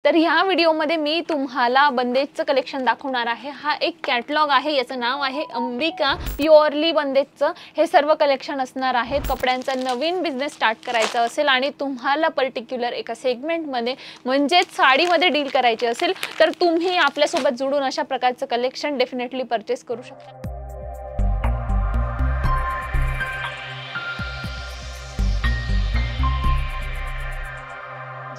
तर ह्या व्हिडिओमध्ये मी तुम्हाला बंदेजचं कलेक्शन दाखवणार आहे। हा एक कॅटलॉग आहे, याचं नाव आहे अंबिका प्युअरली बंदेजचं। हे सर्व कलेक्शन असणार आहे। कपड्यांचा नवीन बिझनेस स्टार्ट करायचा असेल आणि तुम्हाला पर्टिक्युलर एका सेगमेंटमध्ये म्हणजेच साडीमध्ये डील करायचे असेल तर तुम्ही आपल्यासोबत जोडून अशा प्रकारचं कलेक्शन डेफिनेटली परचेस करू शकता।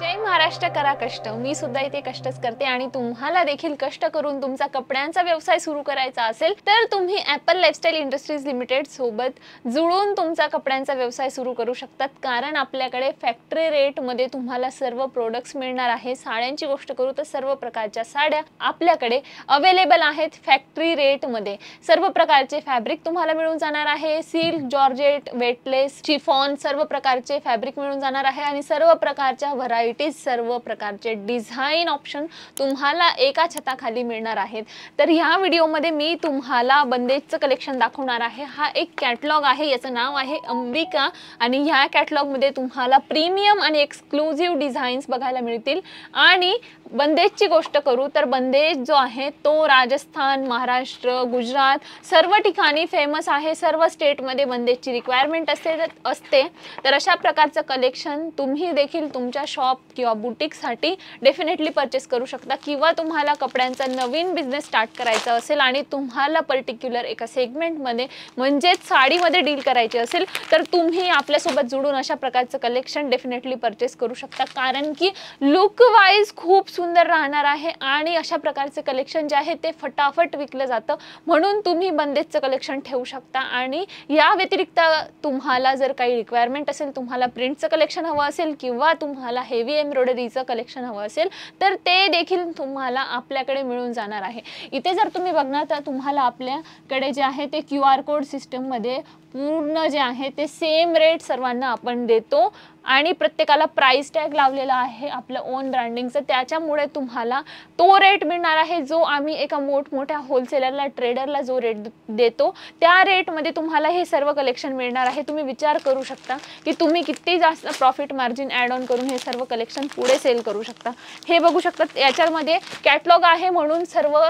जय महाराष्ट्र, करा कष्ट। मी सुद्धा इथे कष्टच करते आणि तुम्हाला देखील कष्ट करून तुमचा कपड्यांचा व्यवसाय सुरू करायचा असेल तर तुम्ही ॲपल लाईफस्टाईल इंडस्ट्रीज लिमिटेड सोबत जुळून तुमचा कपड्यांचा व्यवसाय सुरू करू शकतात। कारण आपल्याकडे फॅक्टरी रेटमध्ये तुम्हाला सर्व प्रोडक्ट्स मिळणार आहे। साड्यांची गोष्ट करू तर सर्व प्रकारच्या साड्या आपल्याकडे अवेलेबल आहेत फॅक्टरी रेटमध्ये। सर्व प्रकारचे फॅब्रिक तुम्हाला मिळून जाणार आहे। सिल्क, जॉर्जेट, वेटलेस, शिफॉन सर्व प्रकारचे फॅब्रिक मिळून जाणार आहे आणि सर्व प्रकारच्या व्हरायटी सर्व प्रकारचे डिझाइन ऑप्शन तुम्हाला एका छताखाली मिळणार आहेत। तर ह्या व्हिडिओमध्ये मी तुम्हाला बंदेजचं कलेक्शन दाखवणार आहे। हा एक कॅटलॉग आहे, याचं नाव आहे अंबिका आणि ह्या कॅटलॉगमध्ये तुम्हाला प्रीमियम आणि एक्सक्लुझिव्ह डिझाईन्स बघायला मिळतील। आणि बंदेजची गोष्ट करू तर बंदेज जो आहे तो राजस्थान, महाराष्ट्र, गुजरात सर्व ठिकाणी फेमस आहे। सर्व स्टेटमध्ये बंदेजची रिक्वायरमेंट असते। तर अशा प्रकारचं कलेक्शन तुम्ही देखील तुमच्या शॉप किंवा बुटीकसाठी डेफिनेटली परचेस करू शकता। किंवा तुम्हाला कपड्यांचा नवीन बिझनेस स्टार्ट करायचा असेल आणि तुम्हाला पर्टिक्युलर एका सेगमेंटमध्ये म्हणजेच साडीमध्ये डील करायचे असेल तर तुम्ही आपल्यासोबत जोडून अशा प्रकारचं कलेक्शन डेफिनेटली परचेस करू शकता। कारण की लुक वाईज खूप सुंदर राहणार आहे आणि अशा प्रकारचे कलेक्शन जे आहे ते फटाफट विकलं जातं, म्हणून तुम्ही बंदेजचं कलेक्शन ठेवू शकता। आणि या व्यतिरिक्त तुम्हाला जर काही रिक्वायरमेंट असेल, तुम्हाला प्रिंटचं कलेक्शन हवं असेल किंवा तुम्हाला हेवी एम्ब्रॉयडरीचं कलेक्शन हवं असेल तर ते देखील तुम्हाला आपल्याकडे मिळून जाणार आहे। इथे जर तुम्ही बघणार तर तुम्हाला आपल्याकडे जे आहे ते QR कोड सिस्टममध्ये पूर्ण जे आहे ते सेम रेट सर्वांना आपण देतो आणि प्रत्येकाला प्राइस टॅग लावलेला आहे आपलं ओन ब्रँडिंगचं। त्याच्यामुळे तुम्हाला तो रेट मिळणार आहे जो आम्ही एका मोठमोठ्या होलसेलरला, ट्रेडरला जो रेट देतो त्या रेटमध्ये तुम्हाला हे सर्व कलेक्शन मिळणार आहे। तुम्ही विचार करू शकता की तुम्ही किती जास्त प्रॉफिट मार्जिन ॲड ऑन करून हे सर्व कलेक्शन पुढे सेल करू शकता। हे बघू शकता, याच्यामध्ये कॅटलॉग आहे म्हणून सर्व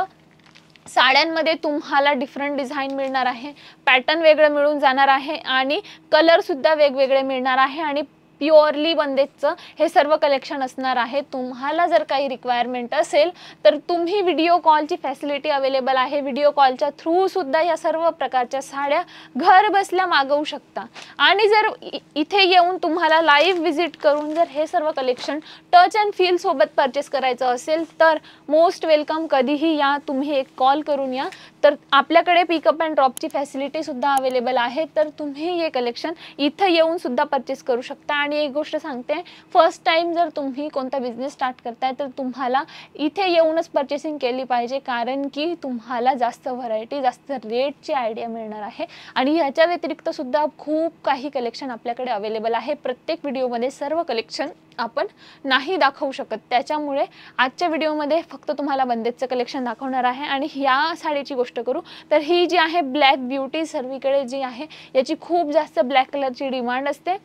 साड्यांमध्ये तुम्हाला डिफरंट डिझाइन मिळणार आहे, पॅटर्न वेगळं मिळून जाणार आहे आणि कलर सुद्धा वेगवेगळे मिळणार आहे। आणि प्युअरली बंदेजचं हे सर्व कलेक्शन असणार आहे। तुम्हाला जर काही रिक्वायरमेंट असेल तर तुम्ही व्हिडिओ कॉलची फॅसिलिटी अवेलेबल आहे। व्हिडिओ कॉलच्या थ्रू सुद्धा या सर्व प्रकारच्या साड्या घर बसल्या मागवू शकता। आणि जर इथे येऊन तुम्हाला लाईव्ह व्हिजिट करून जर हे सर्व कलेक्शन टच अँड फील सोबत परचेस करायचं असेल तर मोस्ट वेलकम, कधीही या, तुम्ही एक कॉल करून या। तर आपल्याकडे पिकअप अँड ड्रॉपची फॅसिलिटी सुद्धा अवेलेबल आहे, तर तुम्ही हे कलेक्शन इथं येऊन सुद्धा परचेस करू शकता। आणि एक गोष्ट सांगते, फर्स्ट टाइम जर तुम्ही कोणता बिझनेस स्टार्ट करताय तर तुम्हाला इथे येऊनच परचेसिंग केली पाहिजे, कारण की तुम्हाला जास्त व्हरायटी, जास्त रेटची आयडिया मिळणार आहे। आणि ह्याच्या व्यतिरिक्त सुद्धा खूप काही कलेक्शन आपल्याकडे अवेलेबल आहे। प्रत्येक व्हिडिओमध्ये सर्व कलेक्शन आपण नाही दाखवू शकत, त्याच्यामुळे आजच्या व्हिडिओमध्ये फक्त तुम्हाला बंदेजचं कलेक्शन दाखवणार आहे। आणि ह्या साडीची गोष्ट करू तर ही जी आहे ब्लॅक ब्युटी, सर्वीकडे जी आहे याची खूप जास्त ब्लॅक कलरची डिमांड असते।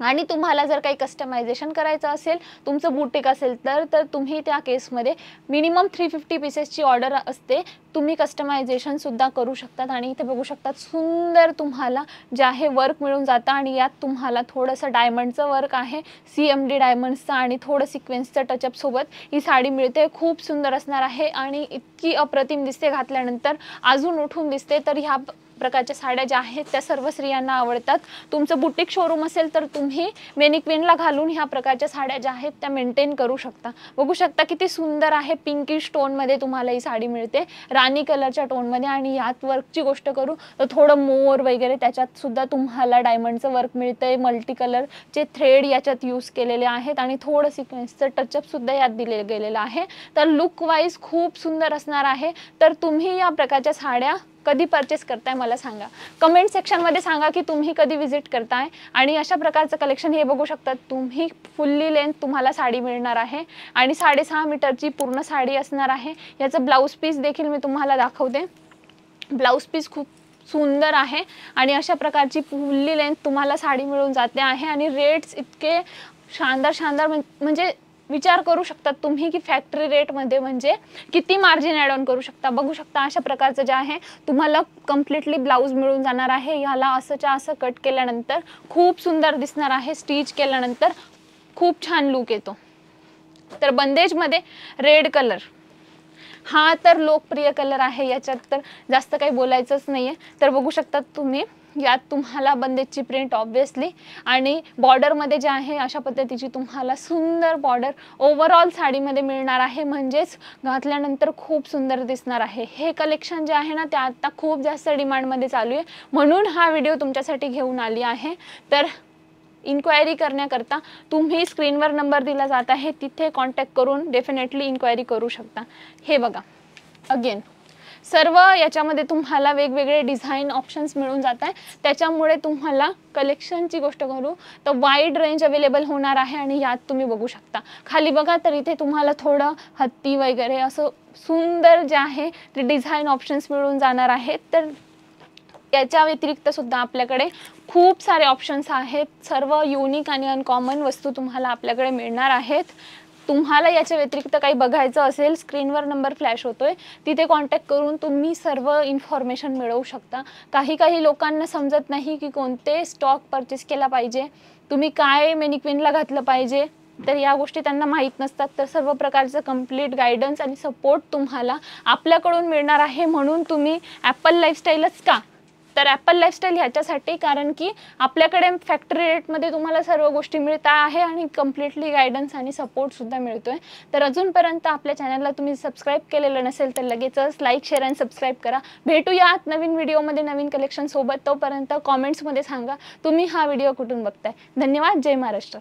आणि तुम्हाला जर काही कस्टमायझेशन करायचं असेल, तुमचं बुटीक असेल तर तुम्ही त्या केसमध्ये मिनिमम 350 पीसेसची ऑर्डर असते, तुम्ही कस्टमायझेशन सुद्धा करू शकतात। आणि इथे बघू शकतात सुंदर तुम्हाला जे आहे वर्क मिळून जातं आणि यात तुम्हाला थोडंसं डायमंडचं वर्क आहे, CMD डायमंड्सचं आणि थोडं सिक्वेन्सचं टचअप सोबत ही साडी मिळते। खूप सुंदर असणार आहे आणि इतकी अप्रतिम दिसते, घातल्यानंतर अजून उठून दिसते। तर ह्या प्रकारच्या साड्या ज्या आहेत त्या सर्व स्त्रियांना आवडतात। तुमचं बुटीक शोरूम असेल तर तुम्ही मेनिक्विनला घालून ह्या प्रकारच्या साड्या ज्या आहेत त्या मेंटेन करू शकता। बघू शकता किती सुंदर आहे, पिंकिश टोनमध्ये तुम्हाला ही साडी मिळते, राणी कलरच्या टोनमध्ये। आणि यात वर्कची गोष्ट करू तर थोडं मोर वगैरे त्याच्यात सुद्धा तुम्हाला डायमंडचं वर्क मिळतंय, मल्टी कलरचे थ्रेड याच्यात यूज केलेले आहेत आणि थोडं सिक्वेन्सचं टचअप सुद्धा यात दिले गेलेलं आहे। तर लुक वाईज खूप सुंदर असणार आहे। तर तुम्ही या प्रकारच्या साड्या कधी परचेस करताय मला सांगा, कमेंट सेक्शनमध्ये सांगा की तुम्ही कधी विजिट करताय। आणि अशा प्रकारचं कलेक्शन हे बघू शकता तुम्ही, फुल्ली लेंथ तुम्हाला साडी मिळणार आहे आणि 6.5 मीटरची पूर्ण साडी असणार आहे। याचं ब्लाऊज पीस देखील मी तुम्हाला दाखवते। ब्लाऊज पीस खूप सुंदर आहे आणि अशा प्रकारची फुल्ली लेंथ तुम्हाला साडी मिळून जाते आहे। आणि रेट्स इतके शानदार म्हणजे विचार करू शकता तुम्ही की फॅक्टरी रेटमध्ये म्हणजे किती मार्जिन ॲड ऑन करू शकता. बघू शकता अशा प्रकारचं जे आहे तुम्हाला कम्प्लिटली ब्लाऊज मिळून जाणार आहे. याला असंच्या असं कट केल्यानंतर खूप सुंदर दिसणार आहे. स्टिच केल्यानंतर खूप छान लुक येतो. तर बंदेजमध्ये रेड कलर हा तर लोकप्रिय कलर आहे, याच्यात तर जास्त काही बोलायचंच नाही आहे. तर बघू शकता तुम्ही यात तुम्हाला बंदेजची प्रिंट ऑब्वियसली आणि बॉर्डरमध्ये जे आहे अशा पद्धतीची तुम्हाला सुंदर बॉर्डर ओव्हरऑल साडीमध्ये मिळणार आहे. म्हणजेच घातल्यानंतर खूप सुंदर दिसणार आहे. हे कलेक्शन जे आहे ना ते आता खूप जास्त डिमांडमध्ये चालू आहे, म्हणून हा व्हिडिओ तुमच्यासाठी घेऊन आली आहे. तर इन्क्वायरी करण्याकरता तुम्ही स्क्रीनवर नंबर दिला जात आहे, तिथे कॉन्टॅक्ट करून डेफिनेटली इन्क्वायरी करू शकता. हे बघा अगेन सर्व याच्यामध्ये तुम्हाला वेगवेगळे डिझाईन ऑप्शन्स मिळून जात आहे. त्याच्यामुळे तुम्हाला कलेक्शनची गोष्ट करू तर वाईड रेंज अवेलेबल होणार आहे. आणि यात तुम्ही बघू शकता खाली बघा तर इथे तुम्हाला थोडं हत्ती वगैरे असं सुंदर जे आहे ते डिझाईन ऑप्शन्स मिळून जाणार आहेत. तर याच्या व्यतिरिक्त सुद्धा आपल्याकडे खूप सारे ऑप्शन्स आहेत. सर्व युनिक आणि अनकॉमन वस्तू तुम्हाला आपल्याकडे मिळणार आहेत. तुम्हाला याच्या व्यतिरिक्त काही बघायचं असेल स्क्रीनवर नंबर फ्लॅश होतोय, तिथे कॉन्टॅक्ट करून तुम्ही सर्व इन्फॉर्मेशन मिळवू शकता. काही लोकांना समजत नाही की कोणते स्टॉक परचेस केला पाहिजे, तुम्ही काय मॅनिक्विनला घातलं पाहिजे, तर या गोष्टी त्यांना माहीत नसतात. तर सर्व प्रकारचं कंप्लीट गायडन्स आणि सपोर्ट तुम्हाला आपल्याकडून मिळणार आहे. म्हणून तुम्ही ॲपल लाईफस्टाईलच का, तर ॲपल लाईफस्टाईल ह्याच्यासाठी कारण की आपल्याकडे फॅक्टरी रेटमध्ये तुम्हाला सर्व गोष्टी मिळत आहे आणि कम्प्लिटली गायडन्स आणि सपोर्टसुद्धा मिळतो आहे. तर अजूनपर्यंत आपल्या चॅनलला तुम्ही सबस्क्राईब केलेलं नसेल तर लगेचच लाईक शेअर आणि सबस्क्राईब करा. भेटूयात नवीन व्हिडिओमध्ये नवीन कलेक्शनसोबत. तोपर्यंत कॉमेंट्समध्ये सांगा तुम्ही हा व्हिडिओ कुठून बघताय. धन्यवाद. जय महाराष्ट्र.